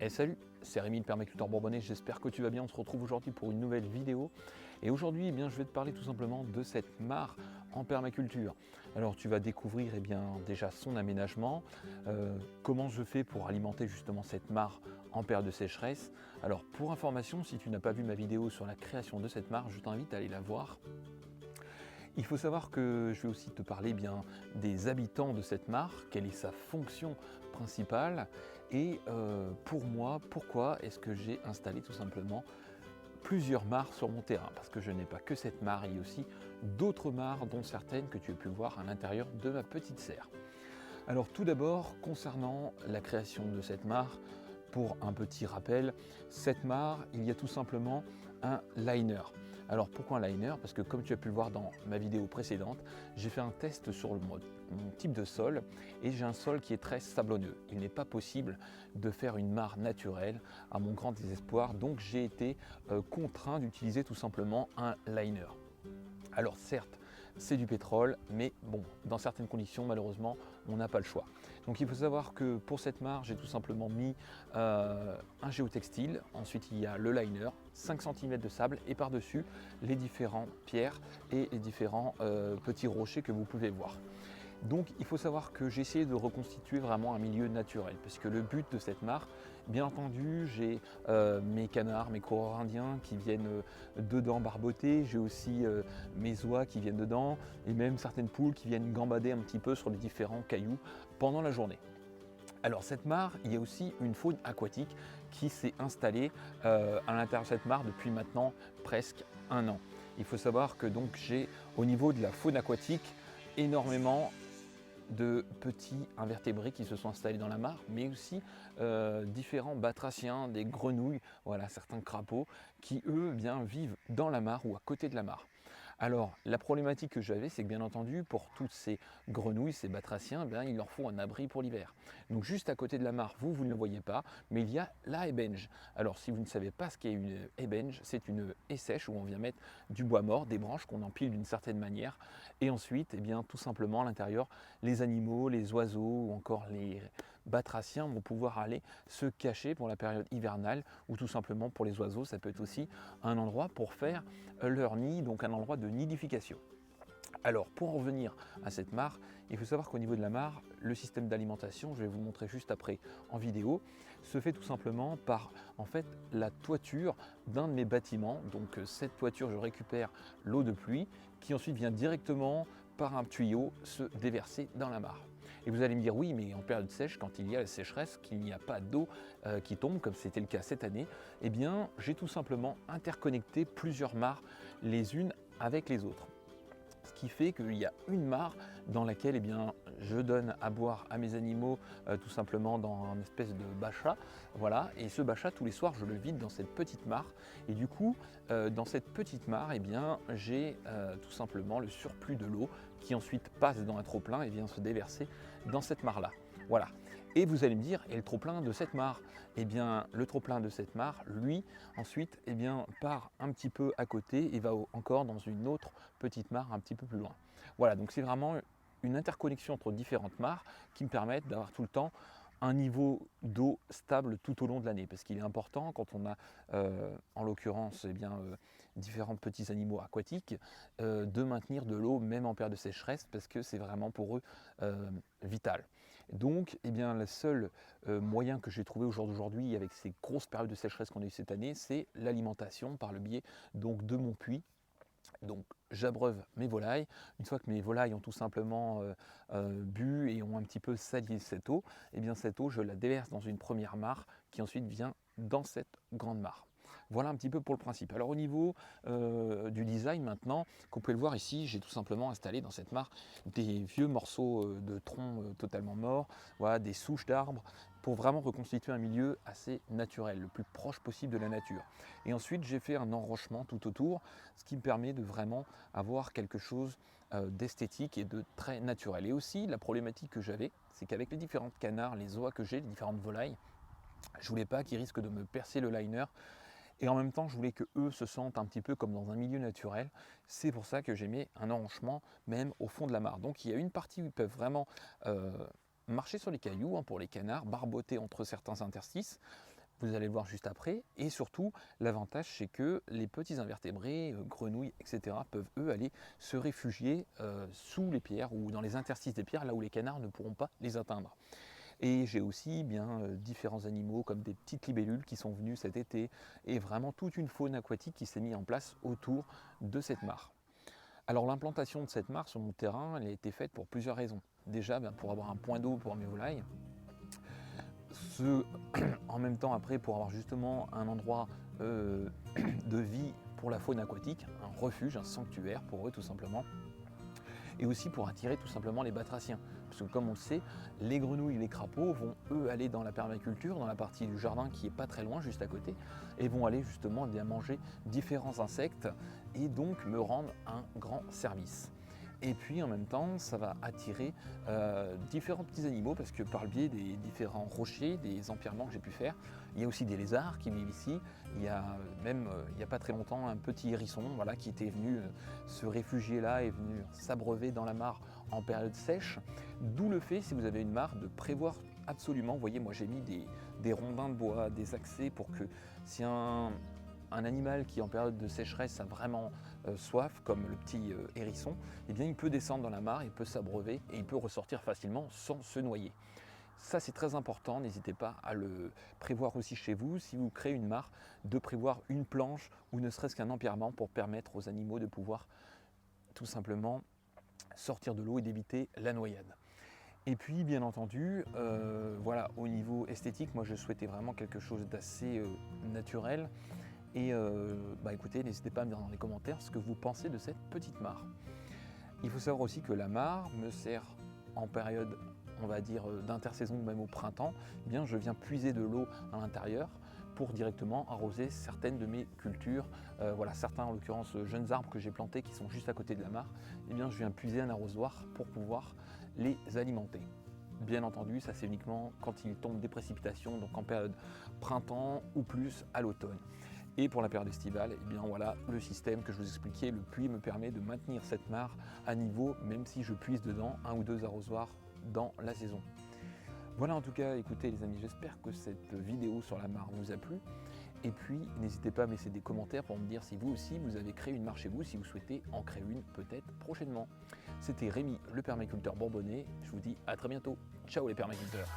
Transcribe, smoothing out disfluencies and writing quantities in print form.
Salut, c'est Rémi le permaculteur bourbonnais, j'espère que tu vas bien. On se retrouve aujourd'hui pour une nouvelle vidéo. Et aujourd'hui, je vais te parler tout simplement de cette mare en permaculture. Alors tu vas découvrir déjà son aménagement, comment je fais pour alimenter justement cette mare en période de sécheresse. Alors pour information, si tu n'as pas vu ma vidéo sur la création de cette mare, je t'invite à aller la voir. Il faut savoir que je vais aussi te parler des habitants de cette mare, quelle est sa fonction principale et pour moi, pourquoi est-ce que j'ai installé tout simplement plusieurs mares sur mon terrain. Parce que je n'ai pas que cette mare, il y a aussi d'autres mares, dont certaines que tu as pu voir à l'intérieur de ma petite serre. Alors tout d'abord, concernant la création de cette mare, pour un petit rappel, cette mare, il y a tout simplement un liner. Alors pourquoi un liner? Parce que comme tu as pu le voir dans ma vidéo précédente, j'ai fait un test sur mon type de sol et j'ai un sol qui est très sablonneux. Il n'est pas possible de faire une mare naturelle à mon grand désespoir, donc j'ai été contraint d'utiliser tout simplement un liner. Alors certes, c'est du pétrole, mais bon, dans certaines conditions, malheureusement, on n'a pas le choix. Donc il faut savoir que pour cette mare, j'ai tout simplement mis un géotextile, ensuite il y a le liner, 5 cm de sable et par-dessus les différentes pierres et les différents petits rochers que vous pouvez voir. Donc il faut savoir que j'ai essayé de reconstituer vraiment un milieu naturel, parce que le but de cette mare, bien entendu, j'ai mes canards, mes coureurs indiens qui viennent dedans barboter, j'ai aussi mes oies qui viennent dedans, et même certaines poules qui viennent gambader un petit peu sur les différents cailloux pendant la journée. Alors cette mare, il y a aussi une faune aquatique qui s'est installée à l'intérieur de cette mare depuis maintenant presque un an. Il faut savoir que donc j'ai au niveau de la faune aquatique énormément de petits invertébrés qui se sont installés dans la mare, mais aussi différents batraciens, des grenouilles, voilà, certains crapauds qui eux vivent dans la mare ou à côté de la mare. Alors la problématique que j'avais, c'est que bien entendu pour toutes ces grenouilles, ces batraciens, il leur faut un abri pour l'hiver. Donc juste à côté de la mare, vous ne le voyez pas, mais il y a la ébène. Alors si vous ne savez pas ce qu'est une ébène, c'est une haie sèche où on vient mettre du bois mort, des branches qu'on empile d'une certaine manière, et ensuite tout simplement à l'intérieur, les animaux, les oiseaux ou encore les batraciens vont pouvoir aller se cacher pour la période hivernale, ou tout simplement pour les oiseaux, ça peut être aussi un endroit pour faire leur nid, donc un endroit de nidification. Alors pour en revenir à cette mare, il faut savoir qu'au niveau de la mare, le système d'alimentation, je vais vous le montrer juste après en vidéo, se fait tout simplement par la toiture d'un de mes bâtiments. Donc cette toiture, je récupère l'eau de pluie qui ensuite vient directement par un tuyau se déverser dans la mare. Et vous allez me dire oui, mais en période sèche, quand il y a la sécheresse, qu'il n'y a pas d'eau qui tombe, comme c'était le cas cette année, j'ai tout simplement interconnecté plusieurs mares les unes avec les autres. Ce qui fait qu'il y a une mare dans laquelle je donne à boire à mes animaux tout simplement dans une espèce de bachat. Voilà, et ce bachat, tous les soirs, je le vide dans cette petite mare. Et du coup, dans cette petite mare, j'ai tout simplement le surplus de l'eau qui ensuite passe dans un trop-plein et vient se déverser dans cette mare-là. Voilà. Et vous allez me dire, et le trop-plein de cette mare? Le trop-plein de cette mare, lui, ensuite, part un petit peu à côté et va encore dans une autre petite mare un petit peu plus loin. Voilà, donc c'est vraiment une interconnexion entre différentes mares qui me permettent d'avoir tout le temps un niveau d'eau stable tout au long de l'année, parce qu'il est important quand on a en l'occurrence différents petits animaux aquatiques de maintenir de l'eau même en période de sécheresse, parce que c'est vraiment pour eux vital. Donc le seul moyen que j'ai trouvé au jour d'aujourd'hui avec ces grosses périodes de sécheresse qu'on a eu cette année, c'est l'alimentation par le biais donc de mon puits. Donc j'abreuve mes volailles. Une fois que mes volailles ont tout simplement bu et ont un petit peu sali cette eau, cette eau je la déverse dans une première mare qui ensuite vient dans cette grande mare. Voilà un petit peu pour le principe. Alors au niveau du design maintenant, comme vous pouvez le voir ici, j'ai tout simplement installé dans cette mare des vieux morceaux de troncs totalement morts, voilà, des souches d'arbres, pour vraiment reconstituer un milieu assez naturel, le plus proche possible de la nature. Et ensuite j'ai fait un enrochement tout autour, ce qui me permet de vraiment avoir quelque chose d'esthétique et de très naturel. Et aussi la problématique que j'avais, c'est qu'avec les différents canards, les oies que j'ai, les différentes volailles, je voulais pas qu'ils risquent de me percer le liner. Et en même temps, je voulais que eux se sentent un petit peu comme dans un milieu naturel. C'est pour ça que j'ai mis un enrochement même au fond de la mare. Donc il y a une partie où ils peuvent vraiment marcher sur les cailloux pour les canards, barboter entre certains interstices. Vous allez le voir juste après. Et surtout, l'avantage, c'est que les petits invertébrés, grenouilles, etc., peuvent eux aller se réfugier sous les pierres ou dans les interstices des pierres, là où les canards ne pourront pas les atteindre. Et j'ai aussi bien différents animaux comme des petites libellules qui sont venues cet été et vraiment toute une faune aquatique qui s'est mise en place autour de cette mare. Alors l'implantation de cette mare sur mon terrain, elle a été faite pour plusieurs raisons. Déjà pour avoir un point d'eau pour mes volailles, en même temps après pour avoir justement un endroit de vie pour la faune aquatique, un refuge, un sanctuaire pour eux tout simplement, et aussi pour attirer tout simplement les batraciens. Parce que comme on le sait, les grenouilles et les crapauds vont eux aller dans la permaculture, dans la partie du jardin qui est pas très loin, juste à côté, et vont aller justement bien manger différents insectes et donc me rendre un grand service. Et puis en même temps, ça va attirer différents petits animaux parce que par le biais des différents rochers, des empierrements que j'ai pu faire, il y a aussi des lézards qui vivent ici. Il y a même, il n'y a pas très longtemps, un petit hérisson voilà, qui était venu se réfugier là et venu s'abreuver dans la mare en période sèche. D'où le fait, si vous avez une mare, de prévoir absolument, vous voyez, moi j'ai mis des rondins de bois, des accès pour que si un animal qui en période de sécheresse a vraiment soif, comme le petit hérisson, eh bien il peut descendre dans la mare, il peut s'abreuver et il peut ressortir facilement sans se noyer. Ça c'est très important, n'hésitez pas à le prévoir aussi chez vous, si vous créez une mare, de prévoir une planche ou ne serait-ce qu'un empierrement pour permettre aux animaux de pouvoir tout simplement sortir de l'eau et d'éviter la noyade. Et puis bien entendu, voilà, au niveau esthétique, moi je souhaitais vraiment quelque chose d'assez naturel. Et écoutez, n'hésitez pas à me dire dans les commentaires ce que vous pensez de cette petite mare. Il faut savoir aussi que la mare me sert en période, on va dire, d'intersaison ou même au printemps. Eh bien, je viens puiser de l'eau à l'intérieur pour directement arroser certaines de mes cultures. Voilà, certains, en l'occurrence, jeunes arbres que j'ai plantés qui sont juste à côté de la mare. Eh bien, je viens puiser un arrosoir pour pouvoir les alimenter. Bien entendu, ça c'est uniquement quand il tombe des précipitations, donc en période printemps ou plus à l'automne. Et pour la période estivale, eh bien voilà, le système que je vous expliquais, le puits me permet de maintenir cette mare à niveau, même si je puise dedans un ou deux arrosoirs dans la saison. Voilà en tout cas, écoutez les amis, j'espère que cette vidéo sur la mare vous a plu. Et puis n'hésitez pas à me laisser des commentaires pour me dire si vous aussi vous avez créé une mare chez vous, si vous souhaitez en créer une peut-être prochainement. C'était Rémi, le permaculteur bourbonnais. Je vous dis à très bientôt. Ciao les permaculteurs.